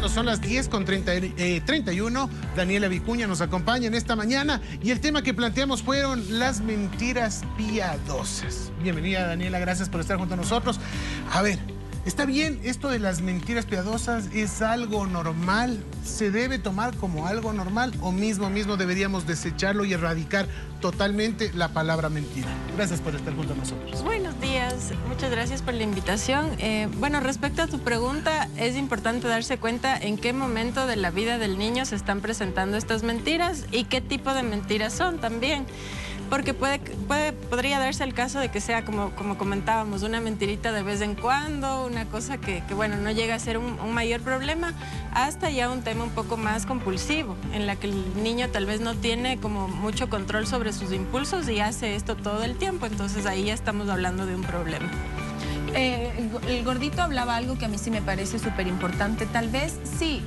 cuando son las 10:31. Daniela Vicuña nos acompaña en esta mañana y el tema que planteamos fueron las mentiras piadosas. Bienvenida, Daniela, gracias por estar junto a nosotros. A ver, ¿está bien esto de las mentiras piadosas? ¿Es algo normal? ¿Se debe tomar como algo normal o mismo deberíamos desecharlo y erradicar totalmente la palabra mentira? Gracias por estar junto a nosotros. Buenos días, muchas gracias por la invitación. Bueno, respecto a tu pregunta, es importante darse cuenta en qué momento de la vida del niño se están presentando estas mentiras y qué tipo de mentiras son también. Porque podría darse el caso de que sea, como comentábamos, una mentirita de vez en cuando, una cosa que bueno, no llega a ser un mayor problema, hasta ya un tema un poco más compulsivo, en la que el niño tal vez no tiene como mucho control sobre sus impulsos y hace esto todo el tiempo, entonces ahí ya estamos hablando de un problema. El gordito hablaba algo que a mí sí me parece súper importante, tal vez sí.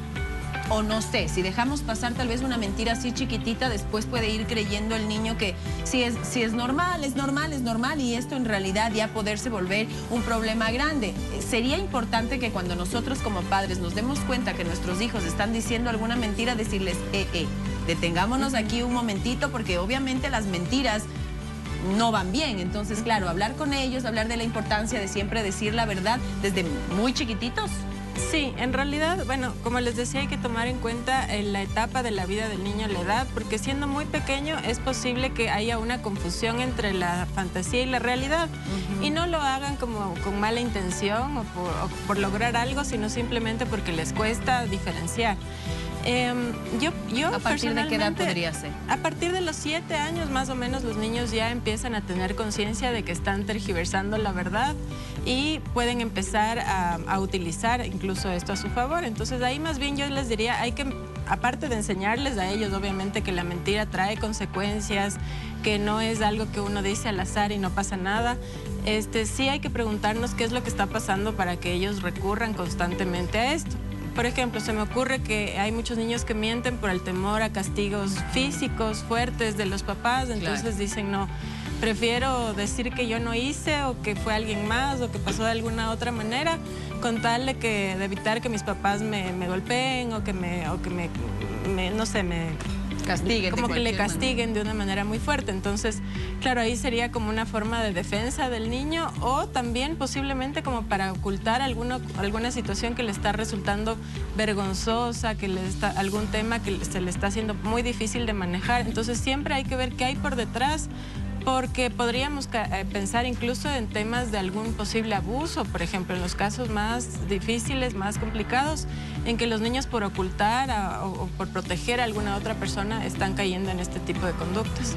O no sé, si dejamos pasar tal vez una mentira así chiquitita, después puede ir creyendo el niño que si es normal, es normal, y esto en realidad ya poderse volver un problema grande. Sería importante que cuando nosotros como padres nos demos cuenta que nuestros hijos están diciendo alguna mentira, decirles, detengámonos aquí un momentito, porque obviamente las mentiras no van bien. Entonces, claro, hablar con ellos, hablar de la importancia de siempre decir la verdad desde muy chiquititos. Sí, en realidad, bueno, como les decía, hay que tomar en cuenta la etapa de la vida del niño, la edad, porque siendo muy pequeño es posible que haya una confusión entre la fantasía y la realidad. Y no lo hagan como con mala intención o por lograr algo, sino simplemente porque les cuesta diferenciar. Yo ¿A partir de qué edad podría ser? A partir de los 7 años más o menos los niños ya empiezan a tener conciencia de que están tergiversando la verdad y pueden empezar a utilizar incluso esto a su favor. Entonces ahí más bien yo les diría, hay que, aparte de enseñarles a ellos obviamente que la mentira trae consecuencias, que no es algo que uno dice al azar y no pasa nada, sí hay que preguntarnos qué es lo que está pasando para que ellos recurran constantemente a esto. Por ejemplo, se me ocurre que hay muchos niños que mienten por el temor a castigos físicos fuertes de los papás, entonces dicen, no, prefiero decir que yo no hice o que fue alguien más o que pasó de alguna otra manera con tal de evitar que mis papás me golpeen o que no sé, me castiguen, como que le castiguen de una manera muy fuerte. Entonces, claro, ahí sería como una forma de defensa del niño o también posiblemente como para ocultar alguna situación que le está resultando vergonzosa, algún tema que se le está haciendo muy difícil de manejar. Entonces, siempre hay que ver qué hay por detrás, porque podríamos pensar incluso en temas de algún posible abuso, por ejemplo, en los casos más difíciles, más complicados, en que los niños por ocultar o por proteger a alguna otra persona están cayendo en este tipo de conductas.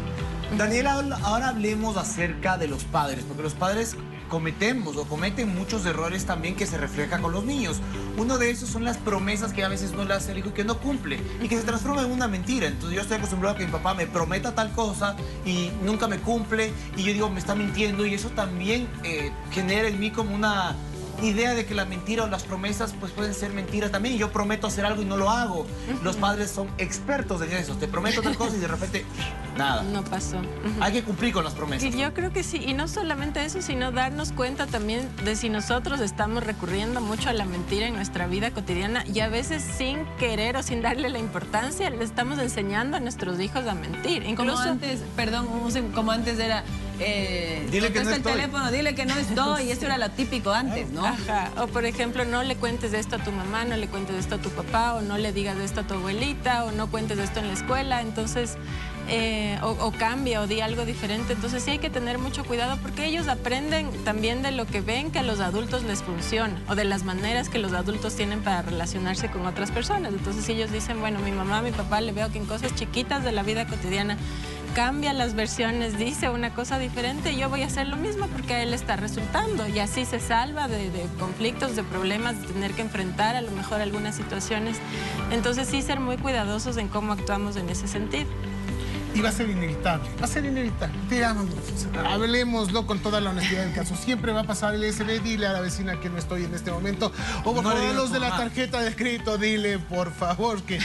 Daniela, ahora hablemos acerca de los padres, porque los padres cometen muchos errores también que se reflejan con los niños. Uno de esos son las promesas que a veces no le hace el hijo y que no cumple y que se transforma en una mentira. Entonces yo estoy acostumbrado a que mi papá me prometa tal cosa y nunca me cumple y yo digo, me está mintiendo, y eso también genera en mí como una idea de que la mentira o las promesas pues pueden ser mentiras también. Yo prometo hacer algo y no lo hago. Los padres son expertos en eso. Te prometo tal cosa y de repente nada. No pasó. Hay que cumplir con las promesas. Y yo creo que sí, y no solamente eso, sino darnos cuenta también de si nosotros estamos recurriendo mucho a la mentira en nuestra vida cotidiana y a veces sin querer o sin darle la importancia le estamos enseñando a nuestros hijos a mentir. Incluso como antes, perdón, como antes era dile que no el teléfono, dile que no estoy, y eso era lo típico antes, ¿no? Ajá. O por ejemplo, no le cuentes esto a tu mamá, no le cuentes esto a tu papá, o no le digas esto a tu abuelita, o no cuentes esto en la escuela. Entonces, o cambia o di algo diferente. Entonces sí hay que tener mucho cuidado porque ellos aprenden también de lo que ven que a los adultos les funciona o de las maneras que los adultos tienen para relacionarse con otras personas. Entonces si ellos dicen, bueno, mi mamá, mi papá, le veo que en cosas chiquitas de la vida cotidiana cambia las versiones, dice una cosa diferente, yo voy a hacer lo mismo porque a él está resultando, y así se salva de conflictos, de problemas, de tener que enfrentar a lo mejor algunas situaciones. Entonces sí ser muy cuidadosos en cómo actuamos en ese sentido. y va a ser inevitable, digamos, hablemoslo con toda la honestidad del caso. Siempre va a pasar el SB, dile a la vecina que no estoy en este momento, o por favor, los de la tarjeta de crédito, dile por favor que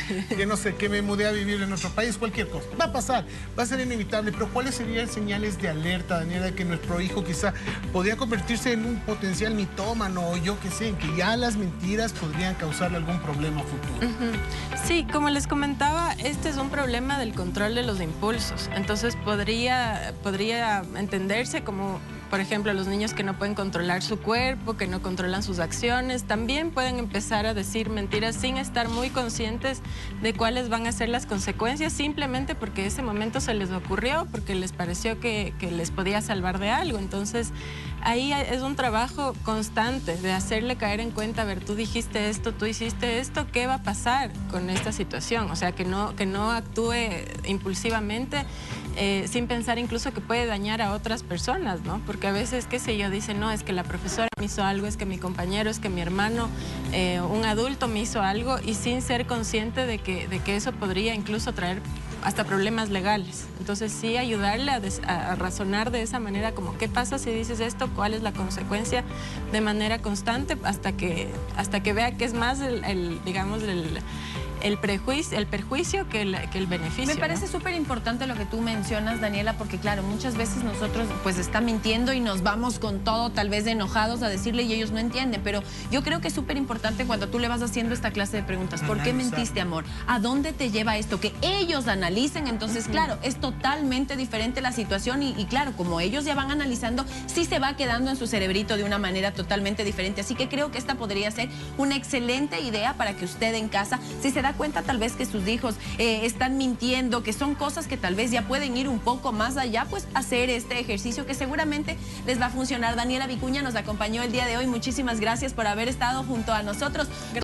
no sé, que me mudé a vivir en otro país, cualquier cosa. Va a pasar, va a ser inevitable, pero ¿cuáles serían señales de alerta, Daniela, de que nuestro hijo quizá podría convertirse en un potencial mitómano, o yo qué sé, en que ya las mentiras podrían causarle algún problema futuro? Sí, como les comentaba, este es un problema del control de los impulsos. Entonces podría entenderse como, por ejemplo, los niños que no pueden controlar su cuerpo, que no controlan sus acciones, también pueden empezar a decir mentiras sin estar muy conscientes de cuáles van a ser las consecuencias, simplemente porque ese momento se les ocurrió, porque les pareció que les podía salvar de algo. Entonces, ahí es un trabajo constante de hacerle caer en cuenta, a ver, tú dijiste esto, tú hiciste esto, ¿qué va a pasar con esta situación? O sea, que no actúe impulsivamente, sin pensar incluso que puede dañar a otras personas, ¿no? Porque a veces, qué sé yo, dicen, no, es que la profesora me hizo algo, es que mi compañero, es que mi hermano, un adulto me hizo algo, y sin ser consciente de que eso podría incluso traer hasta problemas legales. Entonces sí, ayudarle a razonar de esa manera, como qué pasa si dices esto, cuál es la consecuencia, de manera constante, hasta que vea que es más el perjuicio que el beneficio. Me parece súper importante lo que tú mencionas, Daniela, porque claro, muchas veces nosotros pues está mintiendo y nos vamos con todo, tal vez enojados a decirle, y ellos no entienden, pero yo creo que es súper importante cuando tú le vas haciendo esta clase de preguntas. ¿Por qué mentiste, amor? ¿A dónde te lleva esto? Que ellos analicen. Entonces, claro, es totalmente diferente la situación y claro, como ellos ya van analizando, sí se va quedando en su cerebrito de una manera totalmente diferente. Así que creo que esta podría ser una excelente idea para que usted en casa, si se da cuenta tal vez que sus hijos están mintiendo, que son cosas que tal vez ya pueden ir un poco más allá, pues hacer este ejercicio que seguramente les va a funcionar. Daniela Vicuña nos acompañó el día de hoy. Muchísimas gracias por haber estado junto a nosotros.